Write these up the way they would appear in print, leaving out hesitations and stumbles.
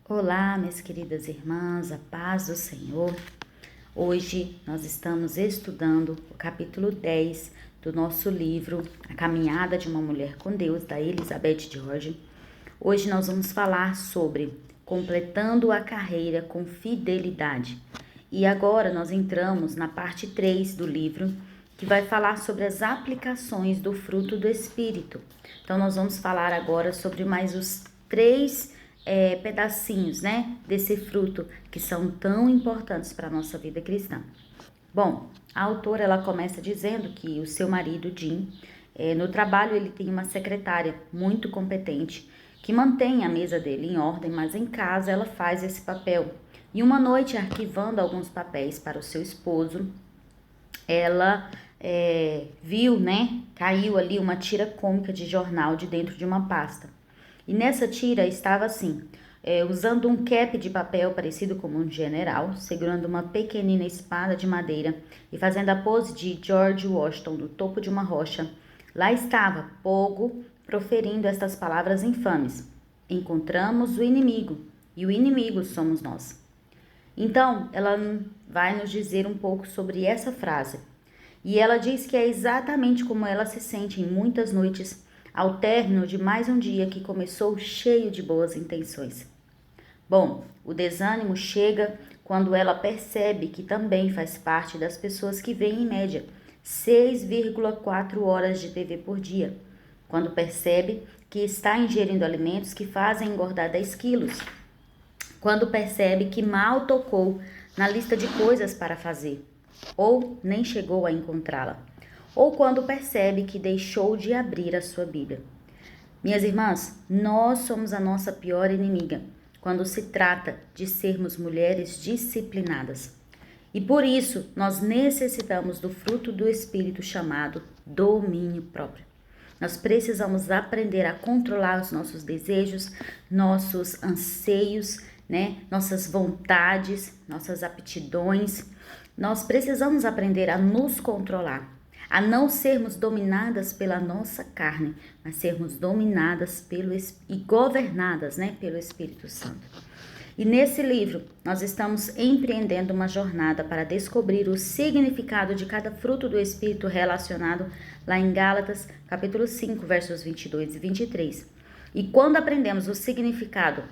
Olá, minhas queridas irmãs, a paz do Senhor. Hoje nós estamos estudando o capítulo 10 do nosso livro A Caminhada de uma Mulher com Deus, da Elizabeth George. Hoje nós vamos falar sobre completando a carreira com fidelidade. E agora nós entramos na parte 3 do livro, que vai falar sobre as aplicações do fruto do Espírito. Então nós vamos falar agora sobre mais os três pedacinhos, desse fruto que são tão importantes para a nossa vida cristã. Bom, a autora ela começa dizendo que o seu marido, Jim, no trabalho ele tem uma secretária muito competente que mantém a mesa dele em ordem, mas em casa ela faz esse papel. E uma noite, arquivando alguns papéis para o seu esposo, ela viu, caiu ali uma tira cômica de jornal de dentro de uma pasta. E nessa tira estava assim, usando um cap de papel parecido com um general, segurando uma pequenina espada de madeira e fazendo a pose de George Washington do topo de uma rocha. Lá estava Pogo proferindo estas palavras infames: encontramos o inimigo e o inimigo somos nós. Então, ela vai nos dizer um pouco sobre essa frase. E ela diz que é exatamente como ela se sente em muitas noites ao término de mais um dia que começou cheio de boas intenções. Bom, o desânimo chega quando ela percebe que também faz parte das pessoas que veem em média 6,4 horas de TV por dia, quando percebe que está ingerindo alimentos que fazem engordar 10 quilos, quando percebe que mal tocou na lista de coisas para fazer, ou nem chegou a encontrá-la, ou quando percebe que deixou de abrir a sua Bíblia. Minhas irmãs, nós somos a nossa pior inimiga quando se trata de sermos mulheres disciplinadas. E por isso, nós necessitamos do fruto do Espírito chamado domínio próprio. Nós precisamos aprender a controlar os nossos desejos, nossos anseios, nossas vontades, nossas aptidões. Nós precisamos aprender a nos controlar, a não sermos dominadas pela nossa carne, mas sermos dominadas e governadas, pelo Espírito Santo. E nesse livro, nós estamos empreendendo uma jornada para descobrir o significado de cada fruto do Espírito relacionado lá em Gálatas, capítulo 5, versos 22 e 23. E quando aprendemos o significado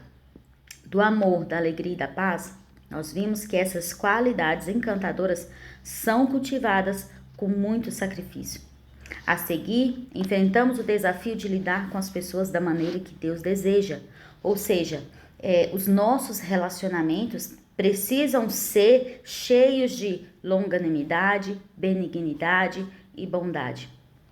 do amor, da alegria e da paz, nós vimos que essas qualidades encantadoras são cultivadas com muito sacrifício. A seguir, enfrentamos o desafio de lidar com as pessoas da maneira que Deus deseja, ou seja, os nossos relacionamentos precisam ser cheios de longanimidade, benignidade e bondade.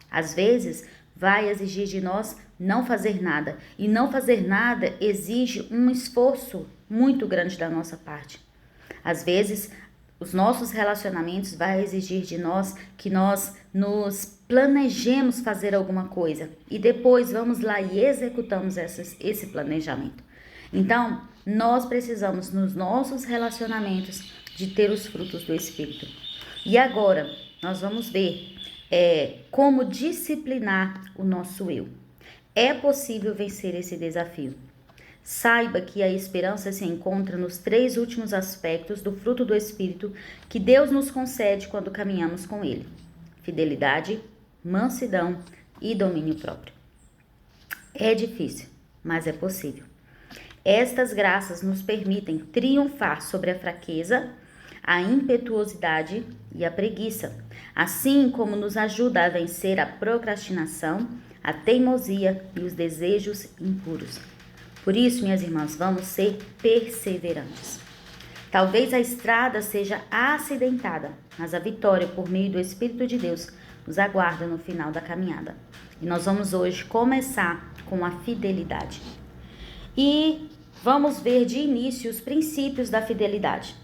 Às vezes, vai exigir de nós não fazer nada, e não fazer nada exige um esforço muito grande da nossa parte. Às vezes, os nossos relacionamentos vai exigir de nós que nós nos planejemos fazer alguma coisa e depois vamos lá e executamos esse planejamento. Então, nós precisamos nos nossos relacionamentos de ter os frutos do Espírito. E agora, nós vamos ver como disciplinar o nosso eu. É possível vencer esse desafio. Saiba que a esperança se encontra nos 3 últimos aspectos do fruto do Espírito que Deus nos concede quando caminhamos com Ele: fidelidade, mansidão e domínio próprio. É difícil, mas é possível. Estas graças nos permitem triunfar sobre a fraqueza, a impetuosidade e a preguiça, assim como nos ajuda a vencer a procrastinação, a teimosia e os desejos impuros. Por isso, minhas irmãs, vamos ser perseverantes. Talvez a estrada seja acidentada, mas a vitória por meio do Espírito de Deus nos aguarda no final da caminhada. E nós vamos hoje começar com a fidelidade. E vamos ver de início os princípios da fidelidade.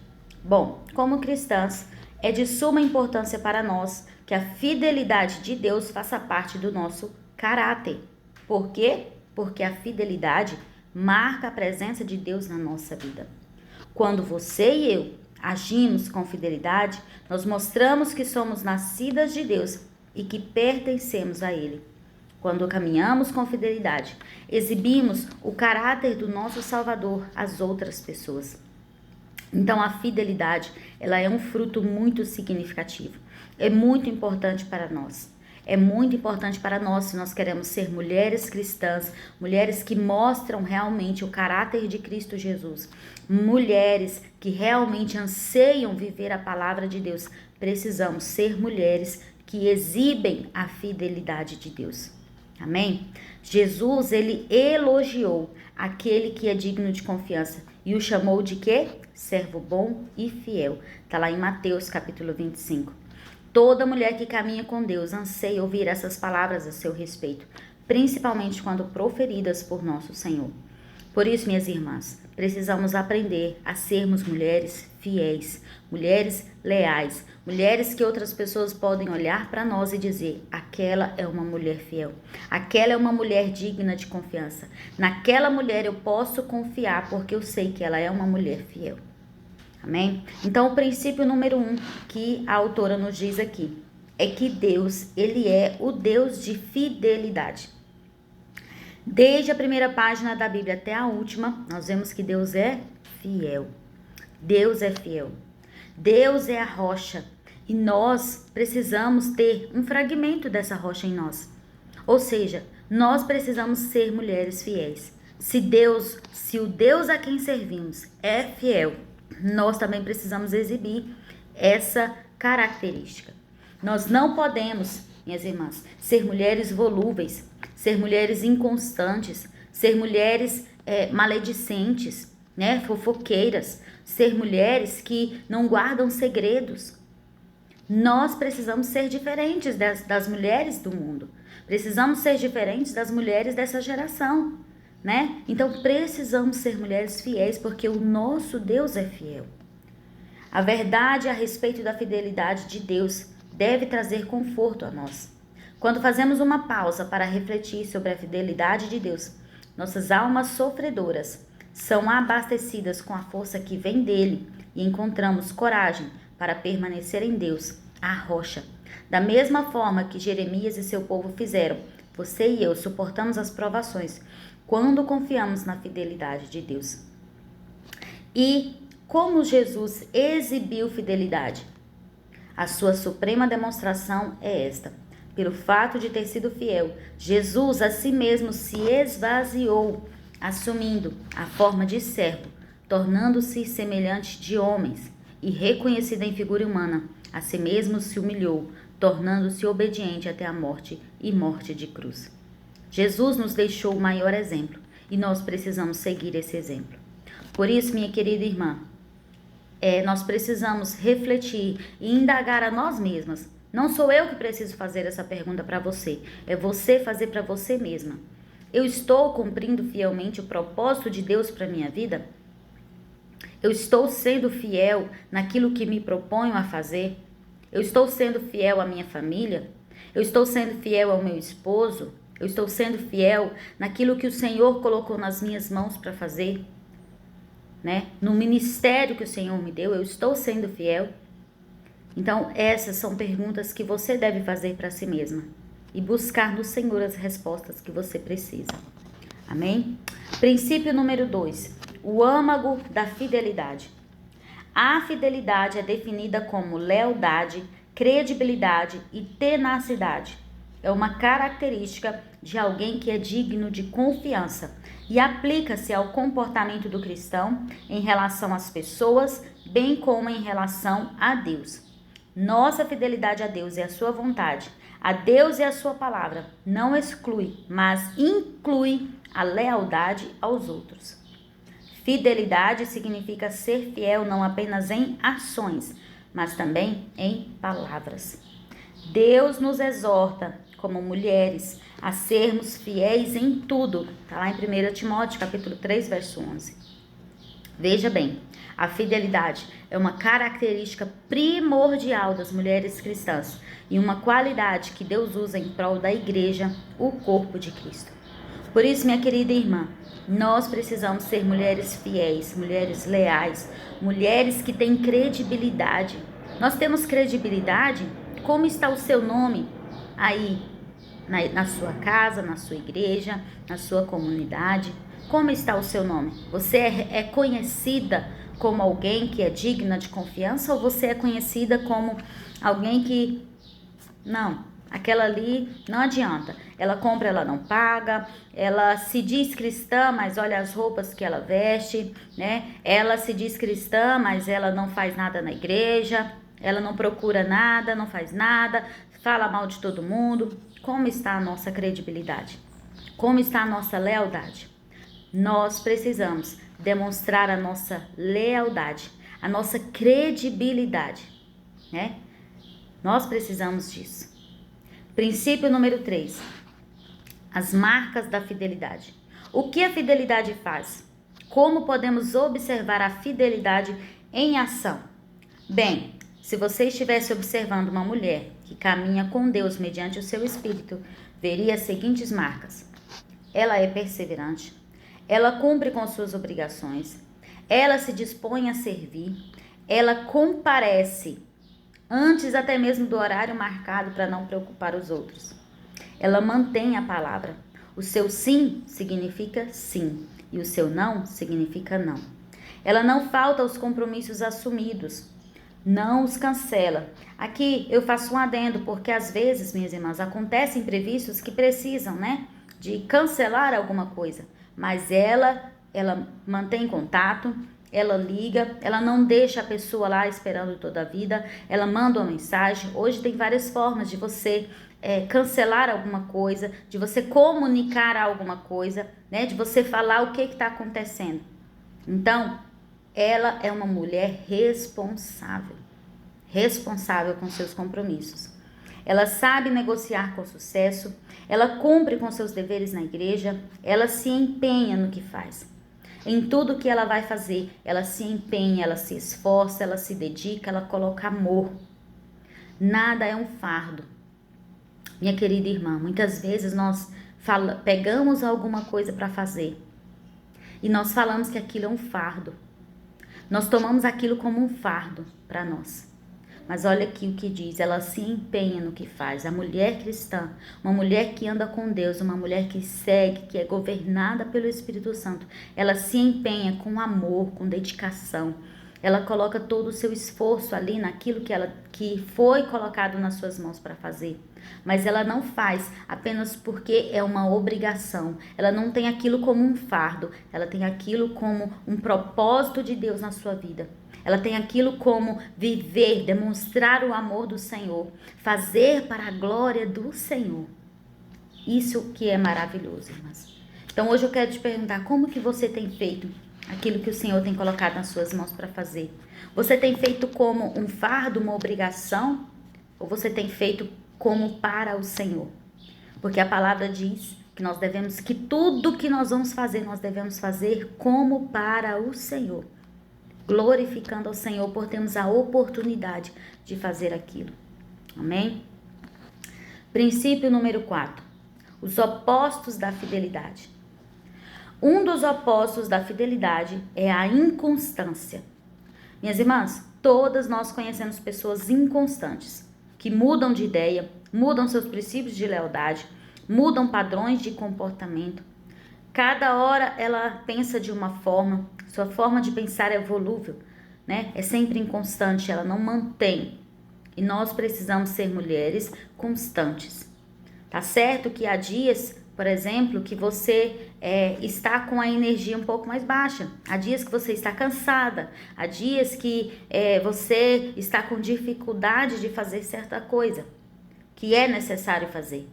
Bom, como cristãs, é de suma importância para nós que a fidelidade de Deus faça parte do nosso caráter. Por quê? Porque a fidelidade marca a presença de Deus na nossa vida. Quando você e eu agimos com fidelidade, nós mostramos que somos nascidas de Deus e que pertencemos a Ele. Quando caminhamos com fidelidade, exibimos o caráter do nosso Salvador às outras pessoas. Então, a fidelidade, ela é um fruto muito significativo. É muito importante para nós. É muito importante para nós se nós queremos ser mulheres cristãs, mulheres que mostram realmente o caráter de Cristo Jesus, mulheres que realmente anseiam viver a palavra de Deus. Precisamos ser mulheres que exibem a fidelidade de Deus. Amém? Jesus, ele elogiou aquele que é digno de confiança e o chamou de quê? Servo bom e fiel. Está lá em Mateus capítulo 25. Toda mulher que caminha com Deus anseia ouvir essas palavras a seu respeito, principalmente quando proferidas por nosso Senhor. Por isso, minhas irmãs, precisamos aprender a sermos mulheres fiéis, mulheres leais, mulheres que outras pessoas podem olhar para nós e dizer: aquela é uma mulher fiel, aquela é uma mulher digna de confiança, naquela mulher eu posso confiar porque eu sei que ela é uma mulher fiel. Amém? Então, o princípio número 1 que a autora nos diz aqui é que Deus, ele é o Deus de fidelidade. Desde a primeira página da Bíblia até a última, nós vemos que Deus é fiel. Deus é fiel. Deus é a rocha e nós precisamos ter um fragmento dessa rocha em nós. Ou seja, nós precisamos ser mulheres fiéis. Se o Deus a quem servimos é fiel, nós também precisamos exibir essa característica. Nós não podemos, minhas irmãs, ser mulheres volúveis, ser mulheres inconstantes, ser mulheres maledicentes, né, fofoqueiras, ser mulheres que não guardam segredos. Nós precisamos ser diferentes das mulheres do mundo. Precisamos ser diferentes das mulheres dessa geração, né? Então precisamos ser mulheres fiéis porque o nosso Deus é fiel. A verdade a respeito da fidelidade de Deus deve trazer conforto a nós. Quando fazemos uma pausa para refletir sobre a fidelidade de Deus, nossas almas sofredoras são abastecidas com a força que vem dele e encontramos coragem para permanecer em Deus, a rocha. Da mesma forma que Jeremias e seu povo fizeram, você e eu suportamos as provações quando confiamos na fidelidade de Deus. E como Jesus exibiu fidelidade? A sua suprema demonstração é esta. Pelo fato de ter sido fiel, Jesus a si mesmo se esvaziou, assumindo a forma de servo, tornando-se semelhante de homens e reconhecido em figura humana, a si mesmo se humilhou, tornando-se obediente até a morte e morte de cruz. Jesus nos deixou o maior exemplo e nós precisamos seguir esse exemplo. Por isso, minha querida irmã, nós precisamos refletir e indagar a nós mesmas. Não sou eu que preciso fazer essa pergunta para você, é você fazer para você mesma. Eu estou cumprindo fielmente o propósito de Deus para minha vida? Eu estou sendo fiel naquilo que me proponho a fazer? Eu estou sendo fiel à minha família? Eu estou sendo fiel ao meu esposo? Eu estou sendo fiel naquilo que o Senhor colocou nas minhas mãos para fazer, né? No ministério que o Senhor me deu, eu estou sendo fiel? Então, essas são perguntas que você deve fazer para si mesma e buscar no Senhor as respostas que você precisa. Amém? Princípio número 2, o âmago da fidelidade. A fidelidade é definida como lealdade, credibilidade e tenacidade. É uma característica de alguém que é digno de confiança e aplica-se ao comportamento do cristão em relação às pessoas, bem como em relação a Deus. Nossa fidelidade a Deus e a sua vontade, a Deus e a sua palavra, não exclui, mas inclui a lealdade aos outros. Fidelidade significa ser fiel não apenas em ações, mas também em palavras. Deus nos exorta, como mulheres, a sermos fiéis em tudo. Está lá em 1 Timóteo, capítulo 3, verso 11. Veja bem, a fidelidade é uma característica primordial das mulheres cristãs e uma qualidade que Deus usa em prol da igreja, o corpo de Cristo. Por isso, minha querida irmã, nós precisamos ser mulheres fiéis, mulheres leais, mulheres que têm credibilidade. Nós temos credibilidade? Como está o seu nome aí na sua casa, na sua igreja, na sua comunidade? Como está o seu nome? Você é conhecida como alguém que é digna de confiança, ou você é conhecida como alguém que... Não, aquela ali não adianta. Ela compra, ela não paga, ela se diz cristã, mas olha as roupas que ela veste, né? Ela se diz cristã, mas ela não faz nada na igreja, ela não procura nada, não faz nada, fala mal de todo mundo. Como está a nossa credibilidade? Como está a nossa lealdade? Nós precisamos demonstrar a nossa lealdade, a nossa credibilidade, né? Nós precisamos disso. Princípio número 3. As marcas da fidelidade. O que a fidelidade faz? Como podemos observar a fidelidade em ação? Bem, se você estivesse observando uma mulher que caminha com Deus mediante o seu espírito, veria as seguintes marcas. Ela é perseverante, ela cumpre com suas obrigações, ela se dispõe a servir, ela comparece antes até mesmo do horário marcado para não preocupar os outros. Ela mantém a palavra. O seu sim significa sim e o seu não significa não. Ela não falta aos compromissos assumidos, não os cancela. Aqui eu faço um adendo, porque às vezes, minhas irmãs, acontecem imprevistos que precisam, né, de cancelar alguma coisa. Mas ela mantém contato, ela liga, ela não deixa a pessoa lá esperando toda a vida, ela manda uma mensagem. Hoje tem várias formas de você cancelar alguma coisa, de você comunicar alguma coisa, né, de você falar o que está acontecendo. Então, ela é uma mulher responsável com seus compromissos. Ela sabe negociar com sucesso, ela cumpre com seus deveres na igreja, ela se empenha no que faz. Em tudo que ela vai fazer, ela se empenha, ela se esforça, ela se dedica, ela coloca amor. Nada é um fardo. Minha querida irmã, muitas vezes nós pegamos alguma coisa para fazer e nós falamos que aquilo é um fardo. Nós tomamos aquilo como um fardo para nós. Mas olha aqui o que diz, ela se empenha no que faz. A mulher cristã, uma mulher que anda com Deus, uma mulher que segue, que é governada pelo Espírito Santo, ela se empenha com amor, com dedicação. Ela coloca todo o seu esforço ali naquilo que foi colocado nas suas mãos para fazer. Mas ela não faz apenas porque é uma obrigação. Ela não tem aquilo como um fardo. Ela tem aquilo como um propósito de Deus na sua vida. Ela tem aquilo como viver, demonstrar o amor do Senhor, fazer para a glória do Senhor. Isso que é maravilhoso, irmãs. Então hoje eu quero te perguntar, como que você tem feito aquilo que o Senhor tem colocado nas suas mãos para fazer? Você tem feito como um fardo, uma obrigação? Ou você tem feito como para o Senhor? Porque a palavra diz que tudo que nós vamos fazer, nós devemos fazer como para o Senhor, glorificando ao Senhor por termos a oportunidade de fazer aquilo. Amém? Princípio número 4. Os opostos da fidelidade. Um dos opostos da fidelidade é a inconstância. Minhas irmãs, todas nós conhecemos pessoas inconstantes, que mudam de ideia, mudam seus princípios de lealdade, mudam padrões de comportamento. Cada hora ela pensa de uma forma, sua forma de pensar é volúvel, né? É sempre inconstante, ela não mantém. E nós precisamos ser mulheres constantes. Tá certo que há dias, por exemplo, que você está com a energia um pouco mais baixa. Há dias que você está cansada. Há dias que você está com dificuldade de fazer certa coisa que é necessário fazer.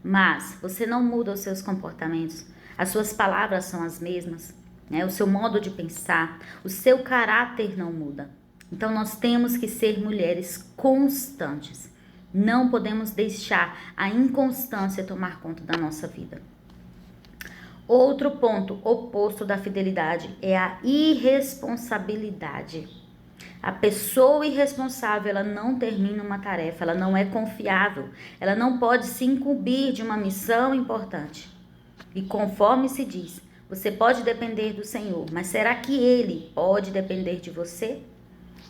Mas você não muda os seus comportamentos. As suas palavras são as mesmas, né? O seu modo de pensar, o seu caráter não muda. Então nós temos que ser mulheres constantes. Não podemos deixar a inconstância tomar conta da nossa vida. Outro ponto oposto da fidelidade é a irresponsabilidade. A pessoa irresponsável, ela não termina uma tarefa, ela não é confiável, ela não pode se incumbir de uma missão importante. E conforme se diz, você pode depender do Senhor, mas será que Ele pode depender de você?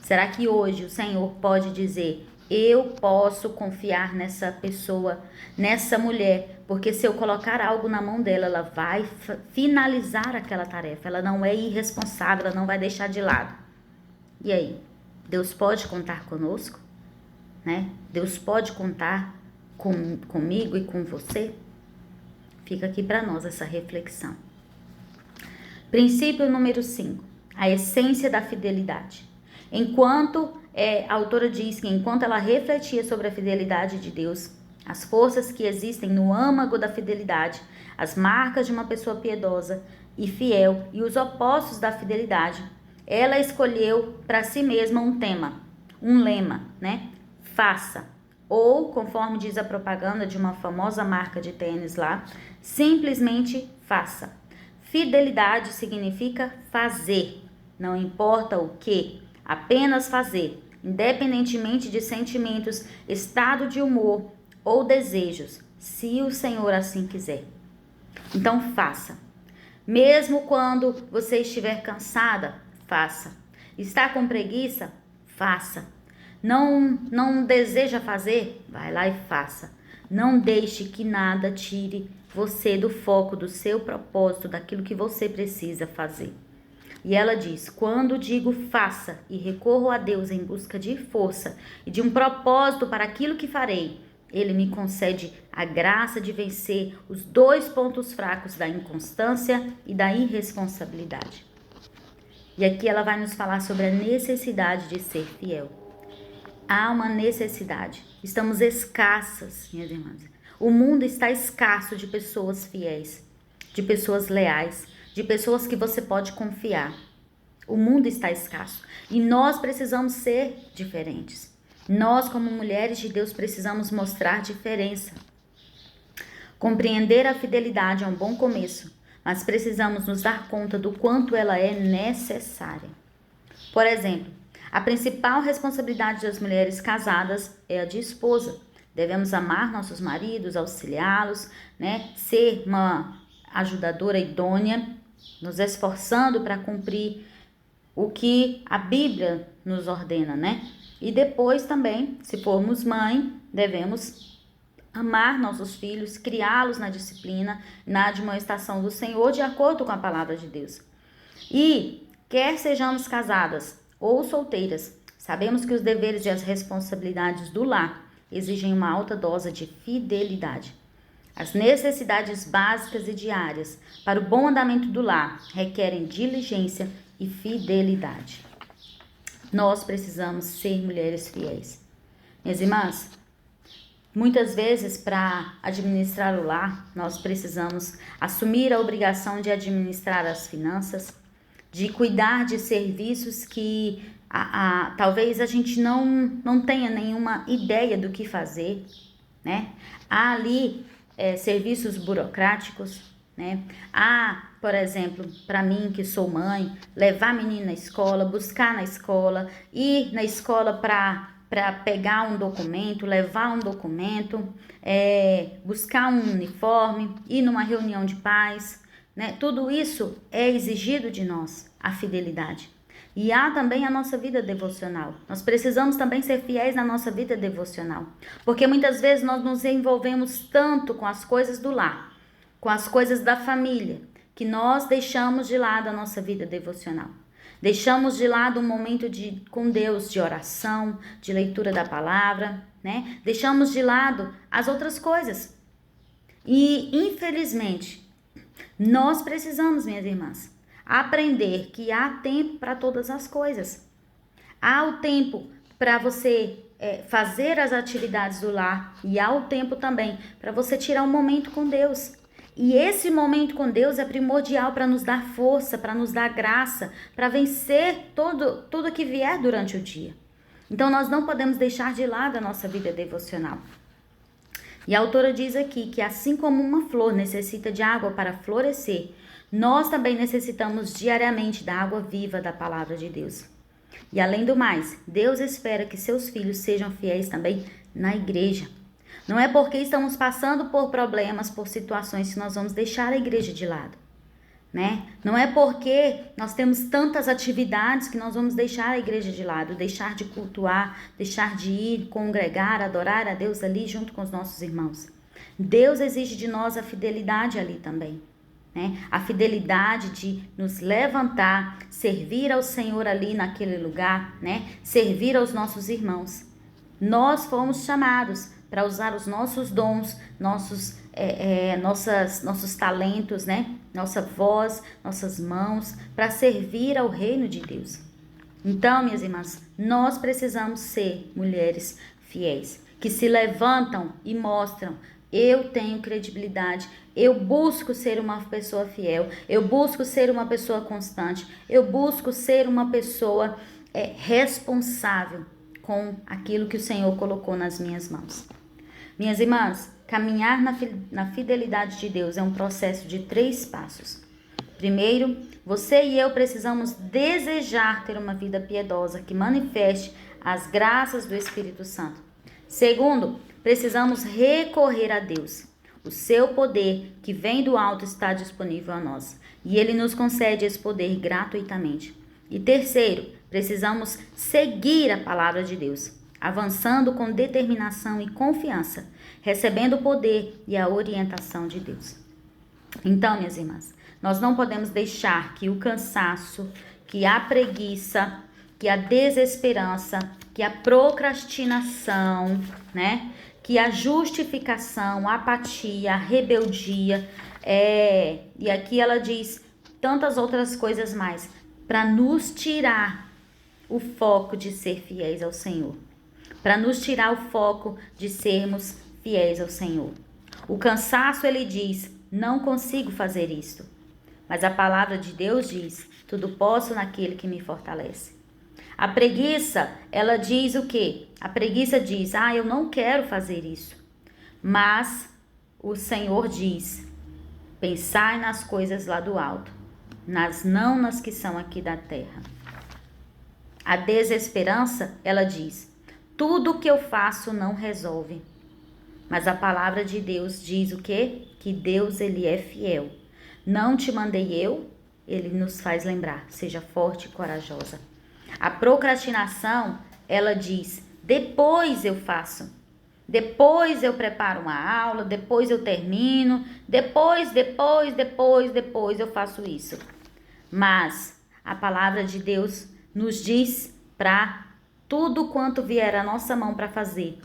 Será que hoje o Senhor pode dizer, Eu posso confiar nessa pessoa, nessa mulher, porque se eu colocar algo na mão dela, ela vai finalizar aquela tarefa. Ela não é irresponsável, ela não vai deixar de lado. E aí? Deus pode contar conosco? Né? Deus pode contar comigo e com você? Fica aqui para nós essa reflexão. Princípio número 5. A essência da fidelidade. A autora diz que enquanto ela refletia sobre a fidelidade de Deus, as forças que existem no âmago da fidelidade, as marcas de uma pessoa piedosa e fiel e os opostos da fidelidade, ela escolheu para si mesma um lema, né? Faça. Ou, conforme diz a propaganda de uma famosa marca de tênis lá, simplesmente faça. Fidelidade significa fazer, não importa o que, apenas fazer, independentemente de sentimentos, estado de humor ou desejos, se o Senhor assim quiser. Então faça. Mesmo quando você estiver cansada, faça. Está com preguiça? Faça. Não deseja fazer? Vai lá e faça. Não deixe que nada tire você do foco do seu propósito, daquilo que você precisa fazer. E ela diz: quando digo faça e recorro a Deus em busca de força e de um propósito para aquilo que farei, Ele me concede a graça de vencer os 2 pontos fracos da inconstância e da irresponsabilidade. E aqui ela vai nos falar sobre a necessidade de ser fiel. Há uma necessidade. Estamos escassas, minhas irmãs. O mundo está escasso de pessoas fiéis, de pessoas leais, de pessoas que você pode confiar. O mundo está escasso e nós precisamos ser diferentes. Nós, como mulheres de Deus, precisamos mostrar diferença. Compreender a fidelidade é um bom começo, mas precisamos nos dar conta do quanto ela é necessária. Por exemplo, a principal responsabilidade das mulheres casadas é a de esposa. Devemos amar nossos maridos, auxiliá-los, né? Ser uma ajudadora idônea, nos esforçando para cumprir o que a Bíblia nos ordena, né? E depois também, se formos mãe, devemos amar nossos filhos, criá-los na disciplina, na admoestação do Senhor, de acordo com a palavra de Deus. E, quer sejamos casadas ou solteiras, sabemos que os deveres e as responsabilidades do lar exigem uma alta dose de fidelidade. As necessidades básicas e diárias para o bom andamento do lar requerem diligência e fidelidade. Nós precisamos ser mulheres fiéis. Minhas irmãs, muitas vezes para administrar o lar, nós precisamos assumir a obrigação de administrar as finanças, de cuidar de serviços que talvez a gente não tenha nenhuma ideia do que fazer, né? Há ali serviços burocráticos, né? Há, por exemplo, para mim que sou mãe, levar a menina na escola, buscar na escola, ir na escola para pegar um documento, levar um documento, buscar um uniforme, ir numa reunião de pais, né? Tudo isso é exigido de nós, a fidelidade. E há também a nossa vida devocional. Nós precisamos também ser fiéis na nossa vida devocional. Porque muitas vezes nós nos envolvemos tanto com as coisas do lar, com as coisas da família, que nós deixamos de lado a nossa vida devocional. Deixamos de lado um momento com Deus, de oração, de leitura da palavra, né? Deixamos de lado as outras coisas. E, infelizmente, nós precisamos, minhas irmãs, aprender que há tempo para todas as coisas. Há o tempo para você fazer as atividades do lar e há o tempo também para você tirar um momento com Deus. E esse momento com Deus é primordial para nos dar força, para nos dar graça, para vencer tudo que vier durante o dia. Então nós não podemos deixar de lado a nossa vida devocional. E a autora diz aqui que assim como uma flor necessita de água para florescer, nós também necessitamos diariamente da água viva da palavra de Deus. E além do mais, Deus espera que seus filhos sejam fiéis também na igreja. Não é porque estamos passando por problemas, por situações que nós vamos deixar a igreja de lado. né? Não é porque nós temos tantas atividades que nós vamos deixar a igreja de lado, deixar de cultuar, deixar de ir congregar, adorar a Deus ali junto com os nossos irmãos. Deus exige de nós a fidelidade ali também, né? A fidelidade de nos levantar, servir ao Senhor ali naquele lugar, né? Servir aos nossos irmãos. Nós fomos chamados para usar os nossos dons, nossos talentos, né? Nossa voz, nossas mãos, para servir ao reino de Deus. Então, minhas irmãs, nós precisamos ser mulheres fiéis, que se levantam e mostram: eu tenho credibilidade, eu busco ser uma pessoa fiel, eu busco ser uma pessoa constante, eu busco ser uma pessoa responsável com aquilo que o Senhor colocou nas minhas mãos. Minhas irmãs, caminhar na fidelidade de Deus é um processo de 3 passos. Primeiro, você e eu precisamos desejar ter uma vida piedosa que manifeste as graças do Espírito Santo. Segundo, precisamos recorrer a Deus. O seu poder que vem do alto está disponível a nós e Ele nos concede esse poder gratuitamente. E terceiro, precisamos seguir a palavra de Deus, avançando com determinação e confiança, recebendo o poder e a orientação de Deus. Então, minhas irmãs, nós não podemos deixar que o cansaço, que a preguiça, que a desesperança, que a procrastinação, né? Que a justificação, a apatia, a rebeldia, e aqui ela diz tantas outras coisas mais, para nos tirar o foco de ser fiéis ao Senhor, para nos tirar o foco de sermos fiéis ao Senhor. O cansaço, ele diz: não consigo fazer isto. Mas a palavra de Deus diz: tudo posso naquele que me fortalece. A preguiça, ela diz o quê? A preguiça diz: eu não quero fazer isso. Mas o Senhor diz: pensai nas coisas lá do alto, não nas que são aqui da terra. A desesperança, ela diz: tudo o que eu faço não resolve. Mas a palavra de Deus diz o quê? Que Deus, ele é fiel. Não te mandei eu, ele nos faz lembrar: seja forte e corajosa. A procrastinação, ela diz: depois eu faço, depois eu preparo uma aula, depois eu termino, depois eu faço isso. Mas a palavra de Deus nos diz para tudo quanto vier à nossa mão para fazer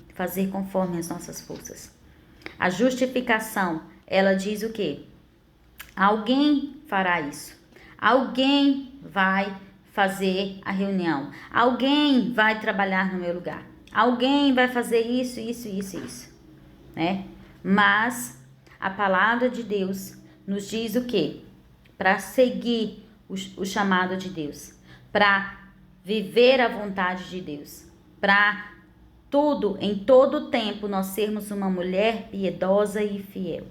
conforme as nossas forças. A justificação, ela diz o quê? Alguém fará isso. Alguém vai fazer a reunião. Alguém vai trabalhar no meu lugar. Alguém vai fazer isso, né? Mas a palavra de Deus nos diz o quê? Para seguir o chamado de Deus, para viver a vontade de Deus, para tudo, em todo tempo, nós sermos uma mulher piedosa e fiel.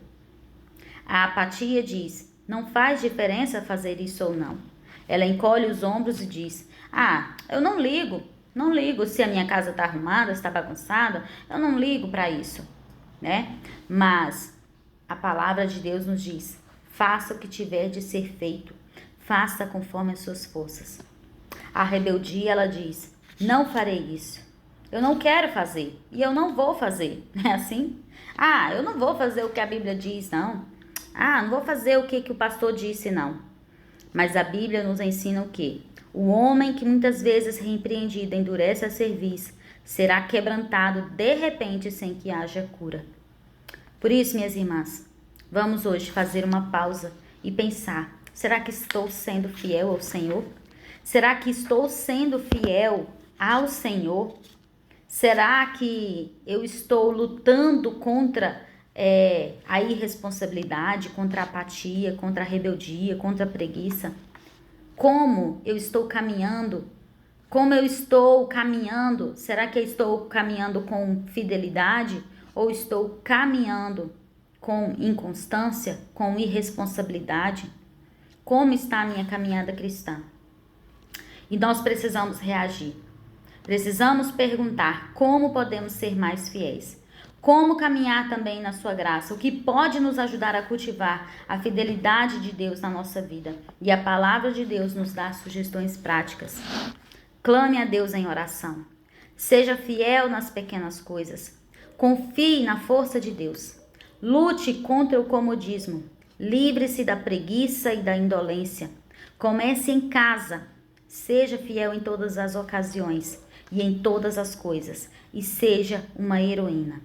A apatia diz: não faz diferença fazer isso ou não. Ela encolhe os ombros e diz: eu não ligo se a minha casa está arrumada, está bagunçada, eu não ligo para isso, né? Mas a palavra de Deus nos diz: faça o que tiver de ser feito, faça conforme as suas forças. A rebeldia, ela diz: não farei isso, eu não quero fazer e eu não vou fazer. É assim? Eu não vou fazer o que a Bíblia diz, não. Não vou fazer o que o pastor disse, não. Mas a Bíblia nos ensina o quê? O homem que muitas vezes repreendido endurece a cerviz, será quebrantado de repente sem que haja cura. Por isso, minhas irmãs, vamos hoje fazer uma pausa e pensar: será que estou sendo fiel ao Senhor? Será que estou sendo fiel ao Senhor? Será que eu estou lutando contra a irresponsabilidade, contra a apatia, contra a rebeldia, contra a preguiça? Como eu estou caminhando? Como eu estou caminhando? Será que eu estou caminhando com fidelidade ou estou caminhando com inconstância, com irresponsabilidade? Como está a minha caminhada cristã? E nós precisamos reagir. Precisamos perguntar: como podemos ser mais fiéis? Como caminhar também na sua graça, o que pode nos ajudar a cultivar a fidelidade de Deus na nossa vida. E a palavra de Deus nos dá sugestões práticas. Clame a Deus em oração. Seja fiel nas pequenas coisas. Confie na força de Deus. Lute contra o comodismo. Livre-se da preguiça e da indolência. Comece em casa. Seja fiel em todas as ocasiões e em todas as coisas. E seja uma heroína.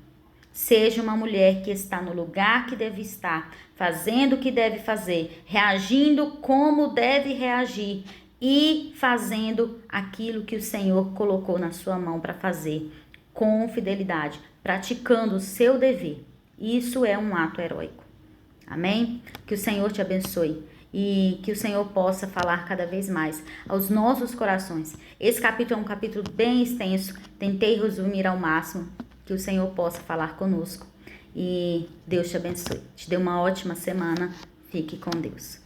Seja uma mulher que está no lugar que deve estar, fazendo o que deve fazer, reagindo como deve reagir e fazendo aquilo que o Senhor colocou na sua mão para fazer, com fidelidade, praticando o seu dever. Isso é um ato heróico. Amém? Que o Senhor te abençoe e que o Senhor possa falar cada vez mais aos nossos corações. Esse capítulo é um capítulo bem extenso, tentei resumir ao máximo. Que o Senhor possa falar conosco e Deus te abençoe. Te dê uma ótima semana. Fique com Deus.